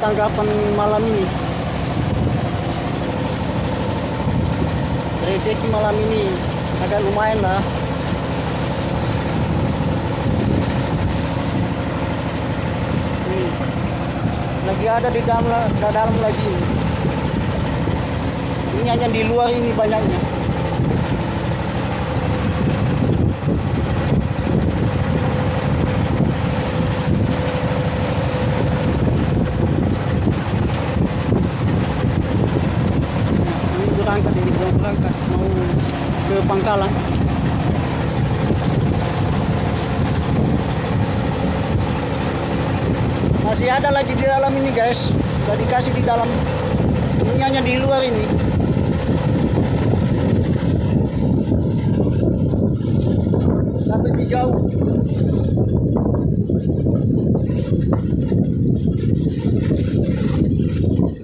tanggapan malam ini. Rezeki malam ini agak lumayan lah. Nih, lagi ada di dalam lagi. Ini hanya di luar ini banyaknya. Berangkat mau ke Pangkalan. Masih ada lagi di dalam ini guys, sudah dikasih di dalam. Ini hanya di luar ini. Sampai di jauh.